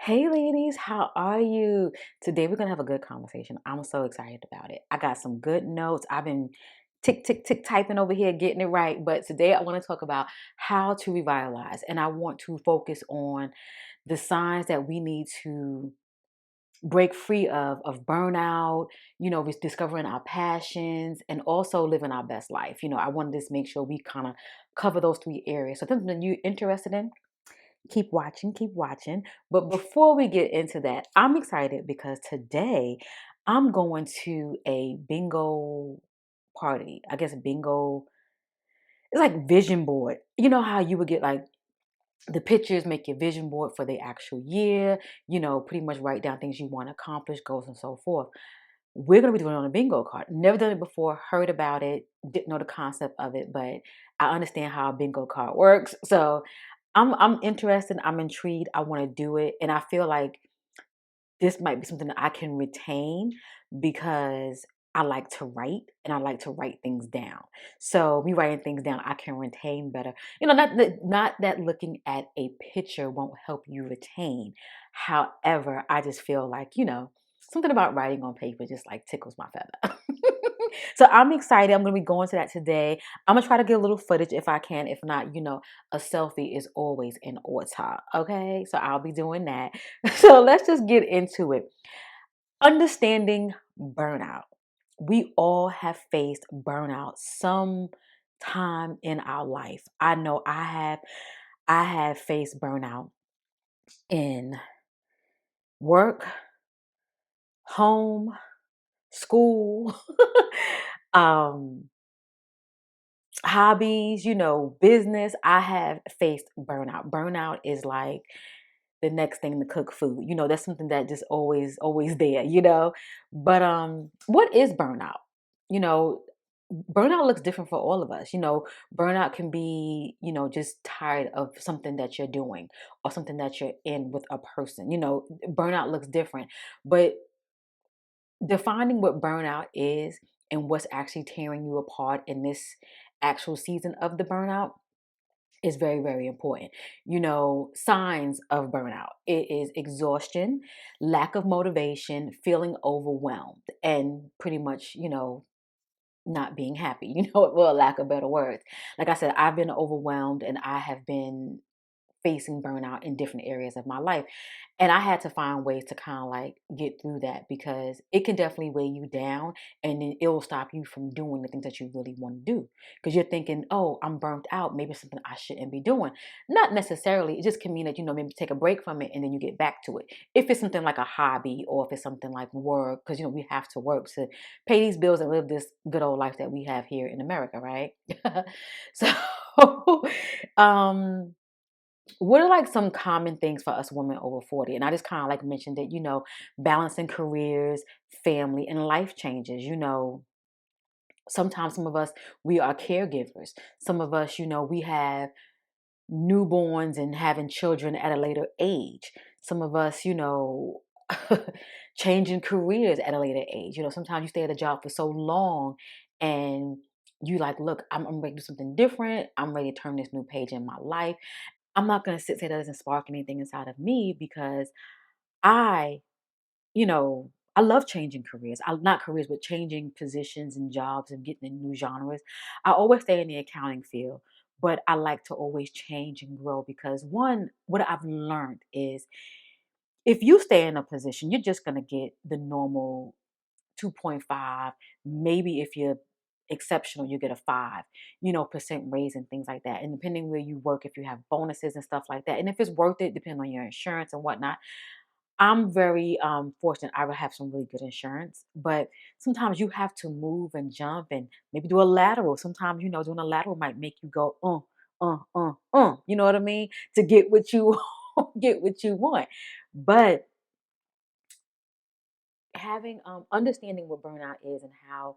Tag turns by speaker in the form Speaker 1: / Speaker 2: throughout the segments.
Speaker 1: Hey ladies, how are you? Today we're gonna have a good conversation. I'm so excited about it. I got some good notes. I've been tick, tick, tick typing over here, getting it right. But today I want to talk about how to revitalize. And I want to focus on the signs that we need to break free of burnout, discovering our passions and also living our best life. I wanted to make sure we kind of cover those three areas. So something you're interested in, keep watching, keep watching. But before we get into that, I'm excited because today I'm going to a bingo party. I guess bingo, it's like vision board. You know how you would get like the pictures, make your vision board for the actual year, pretty much write down things you want to accomplish, goals, and so forth. We're going to be doing it on a bingo card. Never done it before, heard about it, didn't know the concept of it, but I understand how a bingo card works. So I'm interested, I'm intrigued, I want to do it. And I feel like this might be something that I can retain because I like to write and I like to write things down. So me writing things down, I can retain better. Not that looking at a picture won't help you retain. However, I just feel like, something about writing on paper just like tickles my feather. So I'm excited. I'm going to be going to that today. I'm going to try to get a little footage if I can. If not, a selfie is always in order. Okay. So I'll be doing that. So let's just get into it. Understanding burnout. We all have faced burnout some time in our life. I know I have faced burnout in work, home, school, um, hobbies, business. I have faced burnout. Burnout is like the next thing to cook food. That's something that just always there. But what is burnout? You know, burnout looks different for all of us. Burnout can be, just tired of something that you're doing or something that you're in with a person. Burnout looks different. But defining what burnout is and what's actually tearing you apart in this actual season of the burnout is very, very important. Signs of burnout. It is exhaustion, lack of motivation, feeling overwhelmed, and pretty much, not being happy, well, lack of better words. Like I said, I've been overwhelmed and I have been facing burnout in different areas of my life. And I had to find ways to kind of like get through that because it can definitely weigh you down and then it will stop you from doing the things that you really want to do. Because you're thinking, oh, I'm burnt out. Maybe it's something I shouldn't be doing. Not necessarily. It just can mean that, maybe take a break from it and then you get back to it. If it's something like a hobby or if it's something like work, because, we have to work to pay these bills and live this good old life that we have here in America, right? So, um, what are like some common things for us women over 40? And I just kind of like mentioned it, balancing careers, family, and life changes. Sometimes some of us, we are caregivers. Some of us, we have newborns and having children at a later age. Some of us, changing careers at a later age. Sometimes you stay at a job for so long and you like, look, I'm ready to do something different. I'm ready to turn this new page in my life. I'm not going to say that doesn't spark anything inside of me because I, I love changing careers. Not careers, but changing positions and jobs and getting in new genres. I always stay in the accounting field, but I like to always change and grow because one, what I've learned is if you stay in a position, you're just going to get the normal 2.5. Maybe if you're exceptional, you get a 5, percent raise and things like that. And depending where you work, if you have bonuses and stuff like that, and if it's worth it, depending on your insurance and whatnot. I'm very fortunate. I would have some really good insurance, but sometimes you have to move and jump and maybe do a lateral. Sometimes, doing a lateral might make you go, you know what I mean? To get what you get what you want. But having understanding what burnout is and how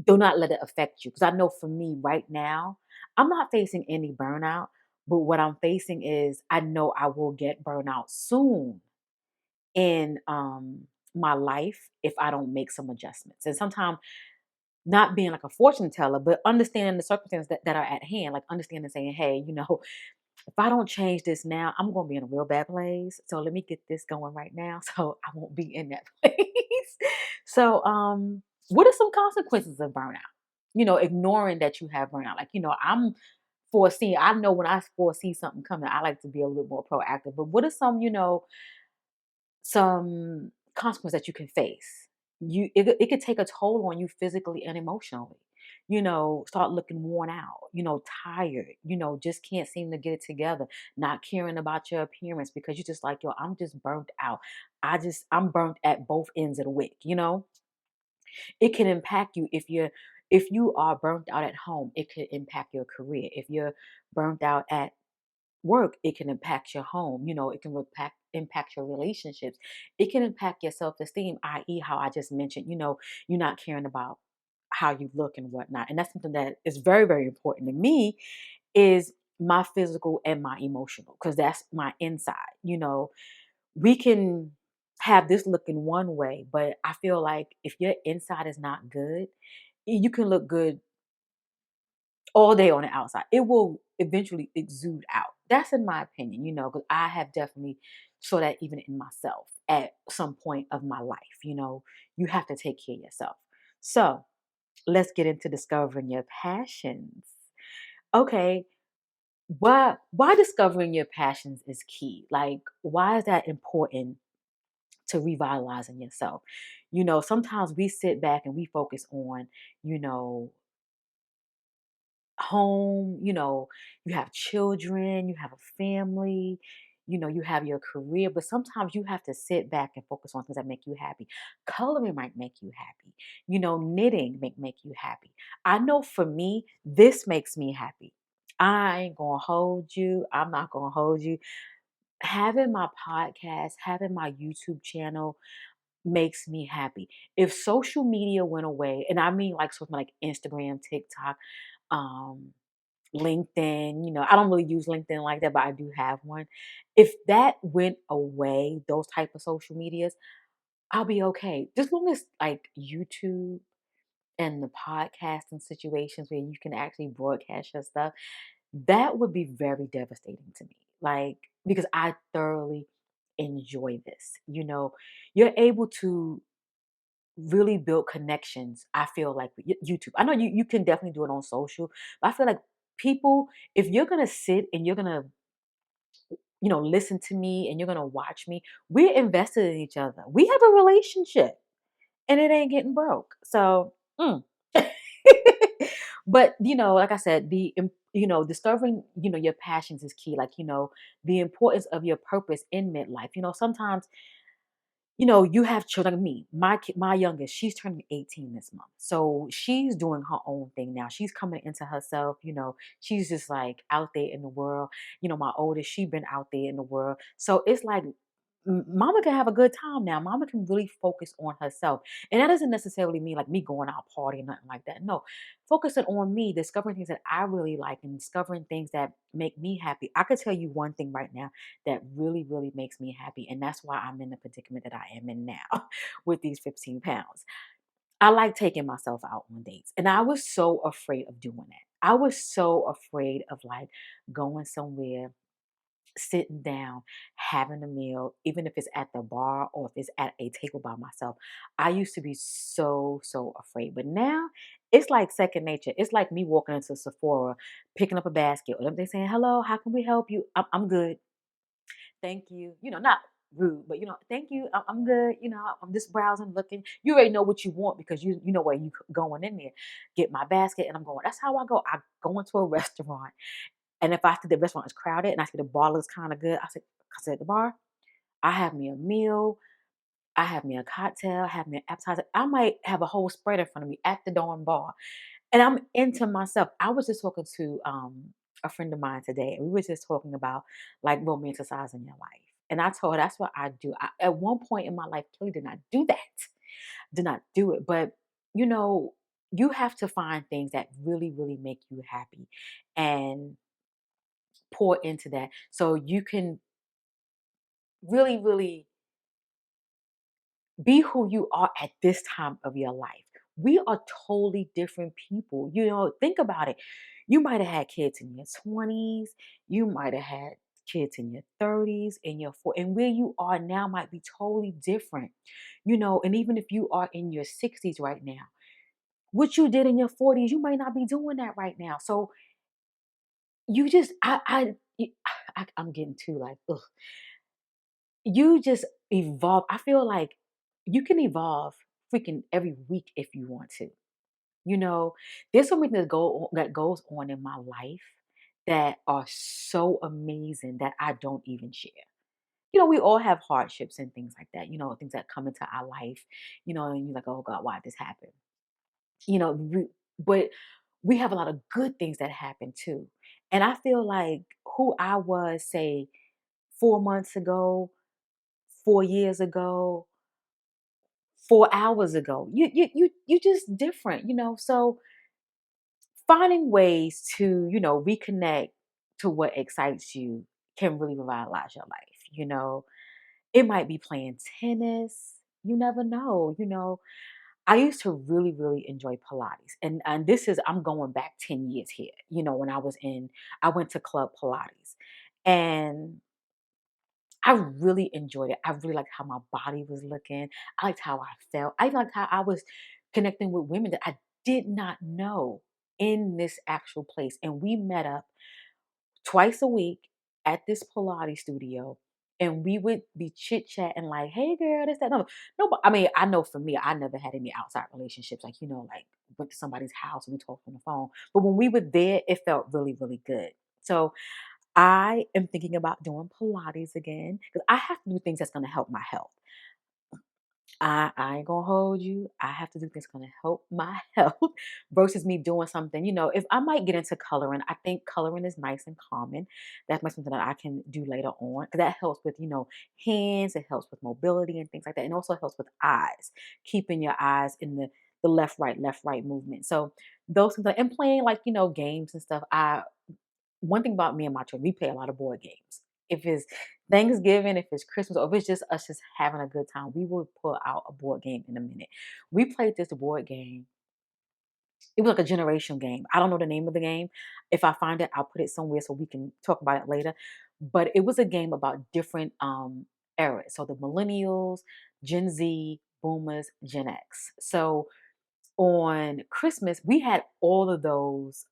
Speaker 1: do not let it affect you. Because I know for me right now, I'm not facing any burnout, but what I'm facing is I know I will get burnout soon in my life if I don't make some adjustments. And sometimes not being like a fortune teller, but understanding the circumstances that are at hand, like understanding saying, hey, if I don't change this now, I'm gonna be in a real bad place. So let me get this going right now so I won't be in that place. So what are some consequences of burnout? Ignoring that you have burnout. Like, I'm foreseeing, I know when I foresee something coming, I like to be a little bit more proactive. But what are some consequences that you can face? It could take a toll on you physically and emotionally. Start looking worn out, tired, just can't seem to get it together, not caring about your appearance because you're just like, yo, I'm just burnt out. I'm burnt at both ends of the wick. It can impact you if you are burnt out at home, it could impact your career. If you're burnt out at work, it can impact your home. It can impact your relationships. It can impact your self-esteem, i.e., how I just mentioned, you're not caring about how you look and whatnot. And that's something that is very, very important to me is my physical and my emotional, because that's my inside. We can have this looking one way, but I feel like if your inside is not good, you can look good all day on the outside. It will eventually exude out. That's in my opinion, because I have definitely saw that even in myself at some point of my life. You have to take care of yourself. So let's get into discovering your passions. Okay, why discovering your passions is key? Like, why is that important to revitalizing yourself? Sometimes we sit back and we focus on, you know, home, you have children, you have a family, you have your career, but sometimes you have to sit back and focus on things that make you happy. Coloring might make you happy. Knitting make you happy. I know for me, this makes me happy. I ain't gonna hold you. I'm not gonna hold you. Having my podcast, having my YouTube channel makes me happy. If social media went away, and I mean like something like Instagram, TikTok, um, LinkedIn, I don't really use LinkedIn like that, but I do have one. If that went away, those type of social medias, I'll be okay. Just long as like YouTube and the podcasting situations where you can actually broadcast your stuff, that would be very devastating to me. Like, because I thoroughly enjoy this. You're able to really build connections. I feel like with YouTube. I know you can definitely do it on social, but I feel like people, if you're gonna sit and you're gonna, listen to me and you're gonna watch me, we're invested in each other. We have a relationship and it ain't getting broke. So, but like I said, discovering your passions is key. Like the importance of your purpose in midlife. Sometimes you have children like me. My youngest, she's turning 18 this month. So she's doing her own thing now. She's coming into herself, she's just like out there in the world. My oldest, she been out there in the world. So it's like mama can have a good time now. Mama can really focus on herself. And that doesn't necessarily mean like me going out partying, nothing like that. No, focusing on me, discovering things that I really like and discovering things that make me happy. I could tell you one thing right now that really, really makes me happy. And that's why I'm in the predicament that I am in now with these 15 pounds. I like taking myself out on dates. And I was so afraid of doing that. I was so afraid of like going somewhere, sitting down, having a meal, even if it's at the bar or if it's at a table by myself. I used to be so, so afraid. But now it's like second nature. It's like me walking into Sephora, picking up a basket, or them they saying, hello, how can we help you? I'm good. Thank you. Not rude, but thank you. I'm good. I'm just browsing, looking. You already know what you want because you know where you going in there. Get my basket and I'm going. That's how I go. I go into a restaurant and if I see the restaurant is crowded and I see the bar looks kind of good, I said the bar, I have me a meal, I have me a cocktail, have me an appetizer. I might have a whole spread in front of me at the darn bar. And I'm into myself. I was just talking to a friend of mine today, and we were just talking about like romanticizing your life. And I told her that's what I do. At one point in my life, clearly did not do that. Did not do it. But you know, you have to find things that really, really make you happy. And pour into that so you can really, really be who you are at this time of your life. we are totally different people. Think about it. You might have had kids in your 20s, you might have had kids in your 30s, in your 40s, and where you are now might be totally different. And even if you are in your 60s right now, what you did in your 40s, you might not be doing that right now. So you just I'm getting too like, ugh. You just evolve. I feel like you can evolve freaking every week if you want to. You know, there's something that goes on in my life that are so amazing that I don't even share. We all have hardships and things like that, things that come into our life, and you're like, oh God, why did this happen? But we have a lot of good things that happen too. And I feel like who I was, say, 4 months ago, 4 years ago, 4 hours ago, you just different, So finding ways to, reconnect to what excites you can really revitalize your life. It might be playing tennis. You never know. I used to really, really enjoy Pilates. And I'm going back 10 years here. When I went to Club Pilates. And I really enjoyed it. I really liked how my body was looking. I liked how I felt. I liked how I was connecting with women that I did not know in this actual place. And we met up twice a week at this Pilates studio. And we would be chit chatting like, "Hey, girl, this that." No, but I mean, I know for me, I never had any outside relationships. Like like went to somebody's house and we talked on the phone. But when we were there, it felt really, really good. So I am thinking about doing Pilates again because I have to do things that's going to help my health. I ain't gonna hold you. I have to do things gonna help my health versus me doing something. If I might get into coloring, I think coloring is nice and calming. That's something that I can do later on because that helps with hands. It helps with mobility and things like that, and also helps with eyes, keeping your eyes in the left right movement. So those things, and playing like games and stuff. One thing about me and my children, we play a lot of board games. If it's Thanksgiving, if it's Christmas, or if it's just us just having a good time, we will pull out a board game in a minute. We played this board game. It was like a generation game. I don't know the name of the game. If I find it, I'll put it somewhere so we can talk about it later. But it was a game about different eras. So the millennials, Gen Z, boomers, Gen X. So on Christmas, we had all of those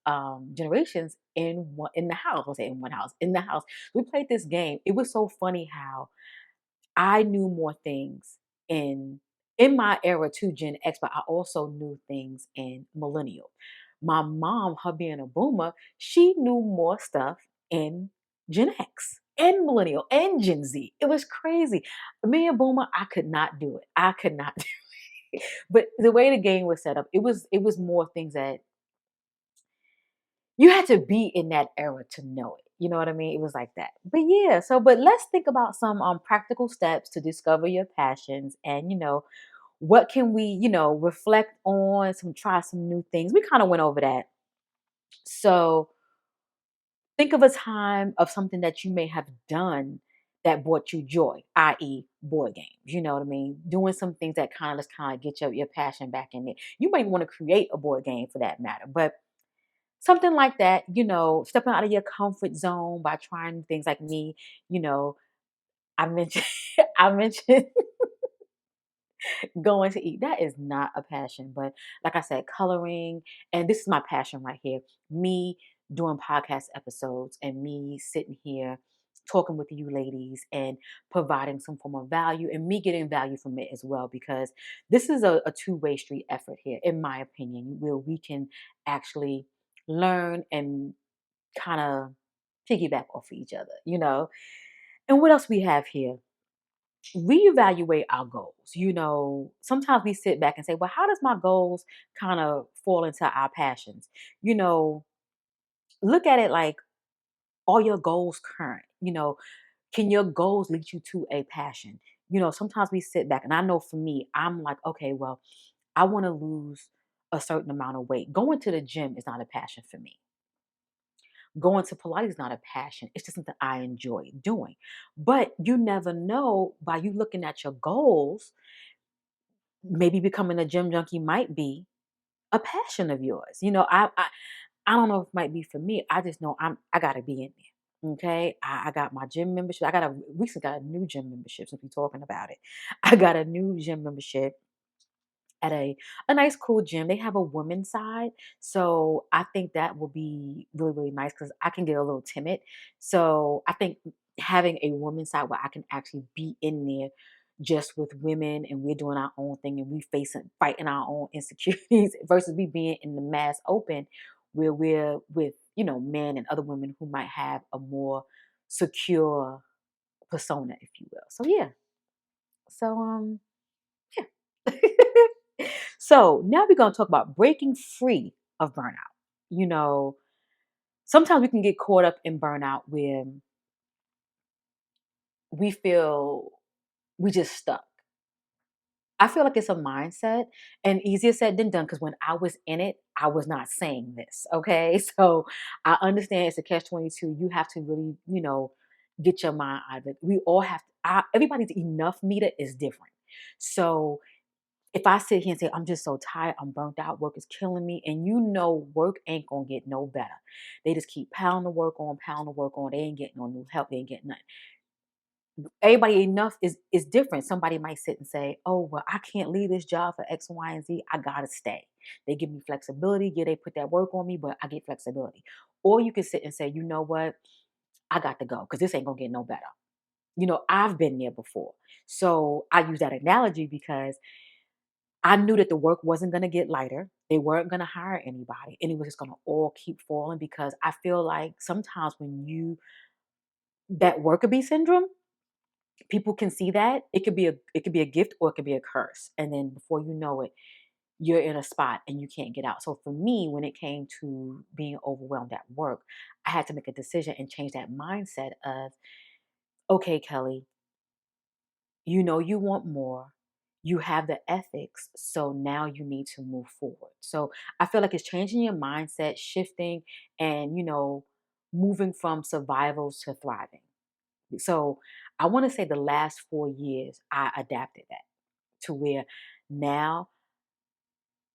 Speaker 1: generations in the house. I'll say in one house, in the house. We played this game. It was so funny how I knew more things in my era too, Gen X, but I also knew things in millennial. My mom, her being a boomer, she knew more stuff in Gen X and millennial and Gen Z. It was crazy. Me and boomer, I could not do it. I could not do it. But the way the game was set up, it was more things that you had to be in that era to know it. You know what I mean? It was like that. But yeah, but let's think about some practical steps to discover your passions and what can we, reflect on, try some new things. We kind of went over that. So think of a time of something that you may have done that brought you joy, i.e., board games. You know what I mean? Doing some things that kind of get your passion back in it. You might want to create a board game for that matter, but something like that, stepping out of your comfort zone by trying things like me, you know, I mentioned I mentioned going to eat. That is not a passion, but like I said, coloring, and this is my passion right here. Me doing podcast episodes and me sitting here talking with you ladies and providing some form of value and me getting value from it as well because this is a two-way street effort here, in my opinion, where we can actually learn and kind of piggyback off of each other. And what else we have here? Reevaluate our goals. Sometimes we sit back and say, well, how does my goals kind of fall into our passions? You know, Look at it like, are your goals current? Can your goals lead you to a passion? Sometimes we sit back and I know for me, I'm like, okay, well, I want to lose a certain amount of weight. Going to the gym is not a passion for me. Going to Pilates is not a passion. It's just something I enjoy doing. But you never know by you looking at your goals, maybe becoming a gym junkie might be. a passion of yours. I don't know if it might be for me. I just know I gotta be in there. Okay. I got my gym membership. Recently got a new gym membership since we're talking about it. I got a new gym membership at a nice cool gym. They have a women's side. So I think that will be really, really nice because I can get a little timid. So I think having a women's side where I can actually be in there just with women and we're doing our own thing and we fighting our own insecurities versus me being in the mass open where we're with, men and other women who might have a more secure persona, if you will. So yeah. So yeah. So now we're going to talk about breaking free of burnout. You know, Sometimes we can get caught up in burnout when we feel we just stuck. I feel like it's a mindset and easier said than done because when I was in it, I was not saying this. Okay. So I understand it's a catch 22. You have to really, get your mind out of it. We all have to, everybody's enough meter is different. So if I sit here and say, I'm just so tired, I'm burnt out, work is killing me, and work ain't gonna get no better. They just keep pounding the work on. They ain't getting no new help, they ain't getting nothing. Everybody enough is different. Somebody might sit and say, oh, well, I can't leave this job for X, Y, and Z. I gotta stay. They give me flexibility. Yeah, they put that work on me, but I get flexibility. Or you can sit and say, you know what? I got to go because this ain't gonna get no better. I've been there before. So I use that analogy because I knew that the work wasn't going to get lighter. They weren't going to hire anybody, and it was just going to all keep falling because I feel like sometimes when that worker bee syndrome, people can see that it could be a gift or it could be a curse, and then before you know it, you're in a spot and you can't get out. So for me, when it came to being overwhelmed at work, I had to make a decision and change that mindset of, okay, Kelly, you want more. You have the ethics. So now you need to move forward. So I feel like it's changing your mindset, shifting, and, moving from survival to thriving. So I want to say the last 4 years, I adapted that to where now,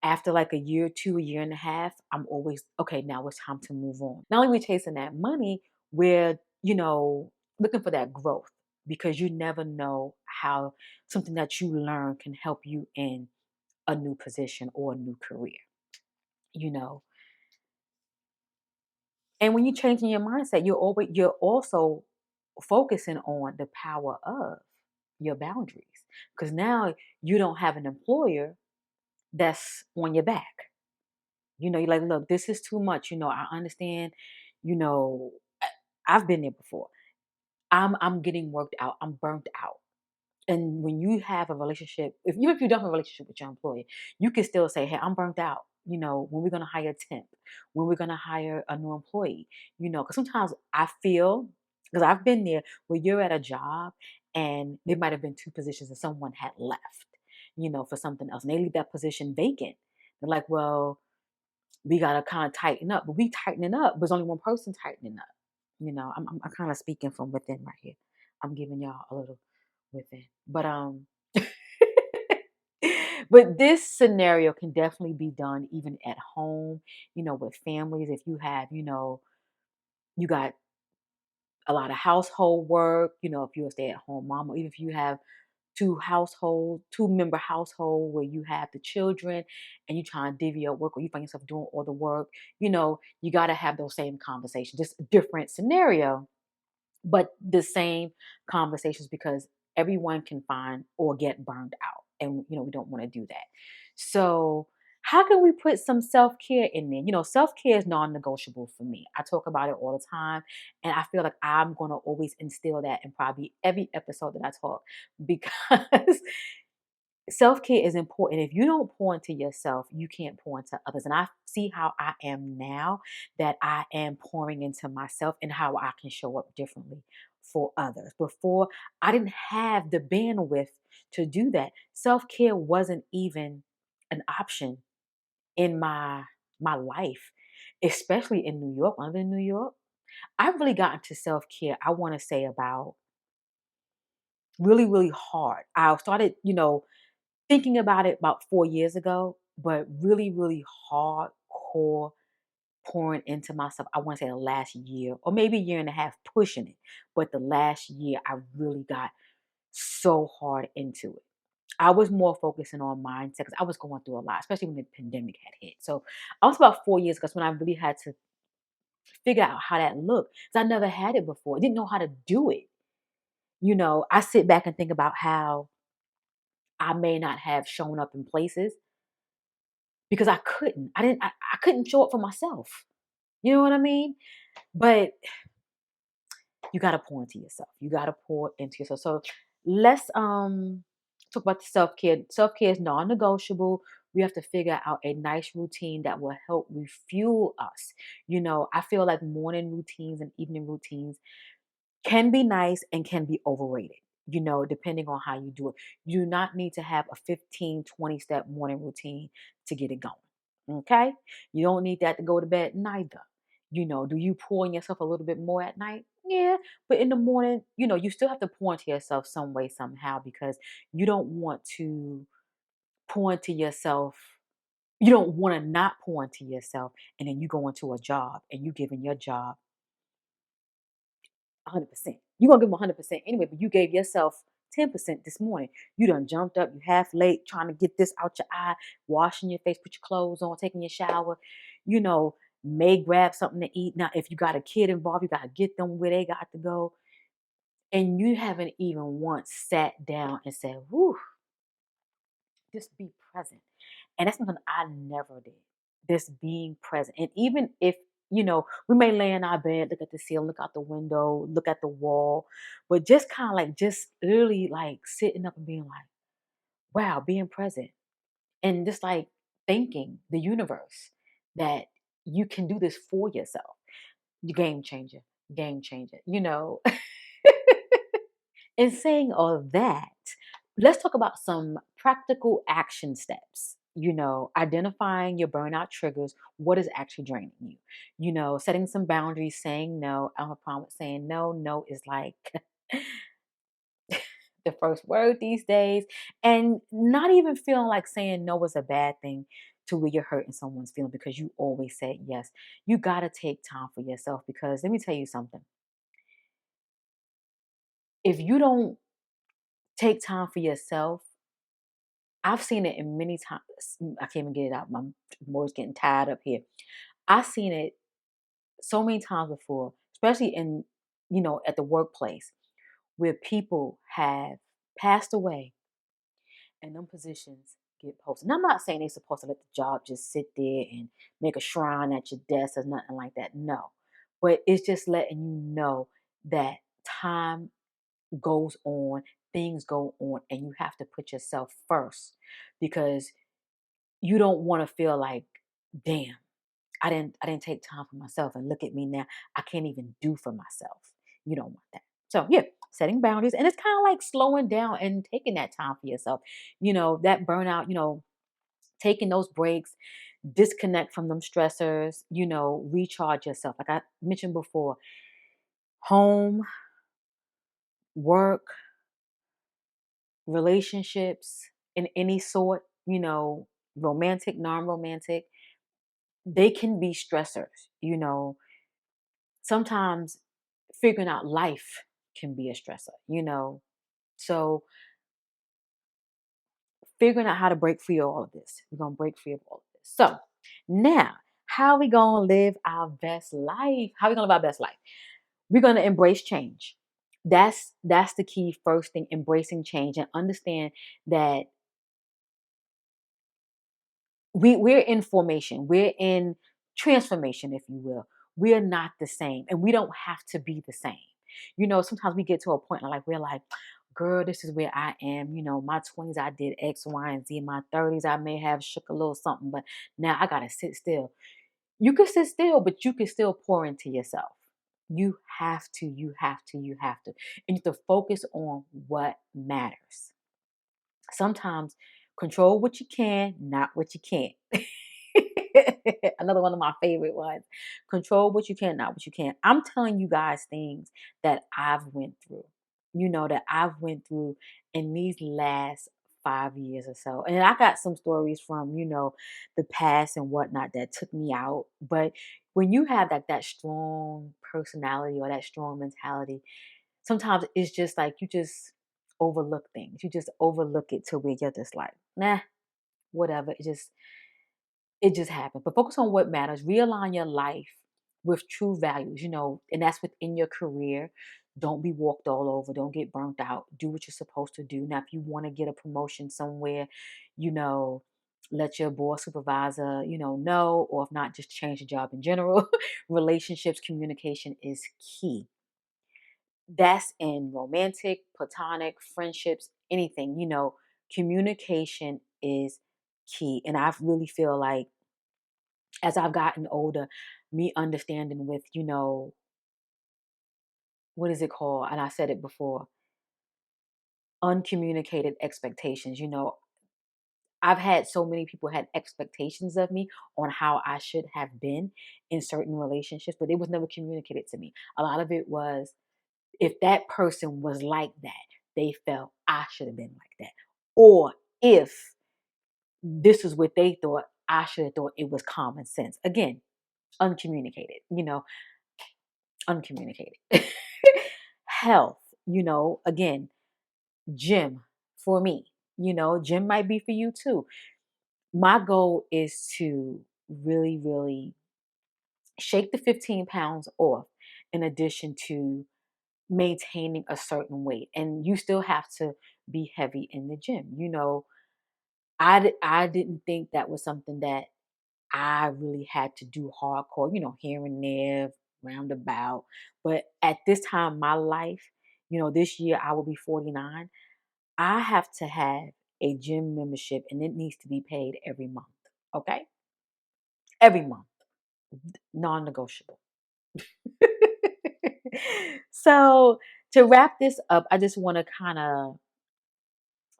Speaker 1: after like a year, two, a year and a half, I'm always, okay, now it's time to move on. Not only are we chasing that money, we're, looking for that growth because you never know how something that you learn can help you in a new position or a new career, you know. And when you're changing your mindset, you're also focusing on the power of your boundaries. Because now you don't have an employer that's on your back. You're like, look, this is too much. I understand. You know, I've been there before. I'm getting worked out. I'm burnt out. And when you have a relationship, if you don't have a relationship with your employer, you can still say, hey, I'm burnt out. When we're gonna hire a temp, when we're gonna hire a new employee, because sometimes I feel, because I've been there where you're at a job and there might have been two positions and someone had left, for something else. And they leave that position vacant. They're like, well, we gotta kind of tighten up, but we tightening up. There's only one person tightening up. I'm kind of speaking from within right here. I'm giving y'all a little within, but but this scenario can definitely be done even at home. With families, if you have, you got a lot of household work. If you're a stay-at-home mom, or even if you have two-member household where you have the children and you try and divvy up work or you find yourself doing all the work, you got to have those same conversations, just a different scenario, but the same conversations because everyone can find or get burned out. And, we don't want to do that. So, how can we put some self care in there? Self care is non negotiable for me. I talk about it all the time. And I feel like I'm going to always instill that in probably every episode that I talk because self-care is important. If you don't pour into yourself, you can't pour into others. And I see how I am now that I am pouring into myself and how I can show up differently for others. Before, I didn't have the bandwidth to do that. Self-care wasn't even an option in my life, especially in New York. When I live in New York, I really got into self-care, I want to say about really, really hard. I started, thinking about it about 4 years ago, but really, really hardcore pouring into myself. I want to say the last year or maybe a year and a half pushing it. But the last year, I really got so hard into it. I was more focusing on mindset because I was going through a lot, especially when the pandemic had hit. So I was about 4 years because when I really had to figure out how that looked. Because I never had it before. I didn't know how to do it. I sit back and think about how I may not have shown up in places because I couldn't. I couldn't show up for myself. You know what I mean? But you gotta pour into yourself. You gotta pour into yourself. So let's talk about the self-care. Self-care is non-negotiable. We have to figure out a nice routine that will help refuel us. I feel like morning routines and evening routines can be nice and can be overrated, depending on how you do it. You do not need to have a 15, 20 step morning routine to get it going. Okay? You don't need that to go to bed neither. Do you pour in yourself a little bit more at night? Yeah. But in the morning, you still have to pour into yourself some way, somehow, because you don't want to pour into yourself. You don't want to not pour into yourself and then you go into a job and you giving your job 100%. You're gonna give them 100% anyway, but you gave yourself 10% this morning. You done jumped up, you half late, trying to get this out your eye, washing your face, put your clothes on, taking your shower, you know, may grab something to eat. Now, if you got a kid involved, you gotta get them where they got to go. And you haven't even once sat down and said, whew, just be present. And that's something I never did. Just being present. And even if, we may lay in our bed, look at the ceiling, look out the window, look at the wall, but just kind of like just literally like sitting up and being like, wow, being present. And just like thanking the universe that you can do this for yourself. Game changer, game changer, In saying all of that, let's talk about some practical action steps. Identifying your burnout triggers, what is actually draining you. Setting some boundaries, saying no. I don't have a problem with saying no. No is like the first word these days. And not even feeling like saying no is a bad thing to where you're hurting someone's feeling because you always said yes. You got to take time for yourself because let me tell you something. If you don't take time for yourself, I've seen it in many times. I can't even get it out. My voice getting tired up here. I've seen it so many times before, especially in, at the workplace where people have passed away and them positions get posted. And I'm not saying they're supposed to let the job just sit there and make a shrine at your desk or nothing like that. No. But it's just letting you know that time goes on, things go on, and you have to put yourself first because you don't want to feel like, damn, I didn't take time for myself and look at me now. I can't even do for myself. You don't want that. So yeah, setting boundaries. And it's kind of like slowing down and taking that time for yourself. That burnout, taking those breaks, disconnect from them stressors, recharge yourself. Like I mentioned before, home, work, relationships in any sort, romantic, non-romantic, they can be stressors. Sometimes figuring out life can be a stressor. So figuring out how to break free of all of this. We're gonna break free of all of this. So now, how are we gonna live our best life? How are we gonna live our best life? We're gonna embrace change. That's the key first thing, embracing change and understand that we're in formation, we're in transformation, if you will. We're not the same, and we don't have to be the same. Sometimes we get to a point like we're like, girl, this is where I am. My 20s, I did X, Y, and Z. In my 30s, I may have shook a little something, but now I gotta sit still. You can sit still, but you can still pour into yourself. You have to, you have to, you have to. And you have to focus on what matters. Sometimes control what you can, not what you can't. Another one of my favorite ones. Control what you can, not what you can't. I'm telling you guys things that I've went through. That I've went through in these last 5 years or so. And I got some stories from, the past and whatnot that took me out. But when you have that strong personality or that strong mentality, sometimes it's just like you just overlook things. You just overlook it to where you're just like, nah, whatever. It just happened. But focus on what matters. Realign your life with true values, and that's within your career. Don't be walked all over. Don't get burnt out. Do what you're supposed to do. Now, if you want to get a promotion somewhere, you know, let your boss, supervisor, know, or if not, just change the job in general. Relationships, communication is key. That's in romantic, platonic, friendships, anything, communication is key. And I really feel like as I've gotten older, me understanding with, what is it called? And I said it before, uncommunicated expectations. I've had so many people had expectations of me on how I should have been in certain relationships, but it was never communicated to me. A lot of it was if that person was like that, they felt I should have been like that. Or if this is what they thought, I should have thought it was common sense. Again, uncommunicated, uncommunicated. Health, again, gym for me, gym might be for you too. My goal is to really, really shake the 15 pounds off in addition to maintaining a certain weight. And you still have to be heavy in the gym. I didn't think that was something that I really had to do hardcore, here and there, roundabout. But at this time in my life, this year I will be 49. I have to have a gym membership and it needs to be paid every month. Okay? Every month. Non negotiable. So, to wrap this up, I just want to kind of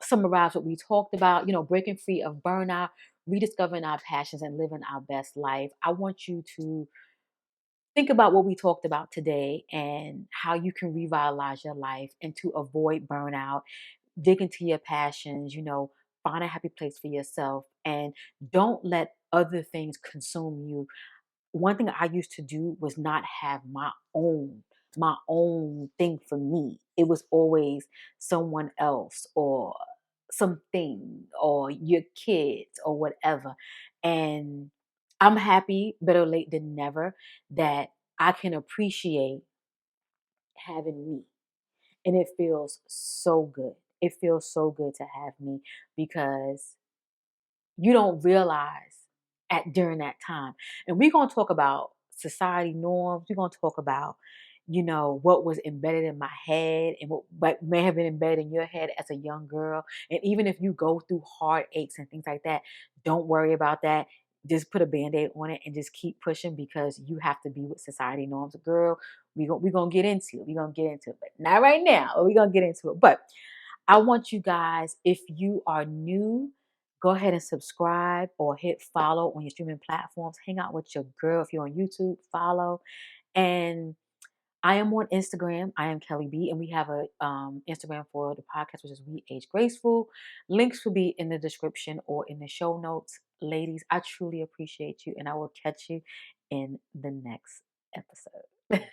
Speaker 1: summarize what we talked about, breaking free of burnout, rediscovering our passions, and living our best life. I want you to think about what we talked about today and how you can revitalize your life and to avoid burnout. Dig into your passions, find a happy place for yourself, and don't let other things consume you. One thing I used to do was not have my own thing for me. It was always someone else or something or your kids or whatever. And I'm happy, better late than never, that I can appreciate having me. And it feels so good. It feels so good to have me because you don't realize at during that time. And we're gonna talk about society norms. We're gonna talk about, what was embedded in my head and what may have been embedded in your head as a young girl. And even if you go through heartaches and things like that, don't worry about that. Just put a band-aid on it and just keep pushing because you have to be with society norms. Girl, we gonna get into it. We're gonna get into it. But not right now. We're gonna get into it. But I want you guys, if you are new, go ahead and subscribe or hit follow on your streaming platforms. Hang out with your girl. If you're on YouTube, follow. And I am on Instagram. I am Kelly B, and we have a Instagram for the podcast, which is We Age Graceful. Links will be in the description or in the show notes. Ladies, I truly appreciate you, and I will catch you in the next episode.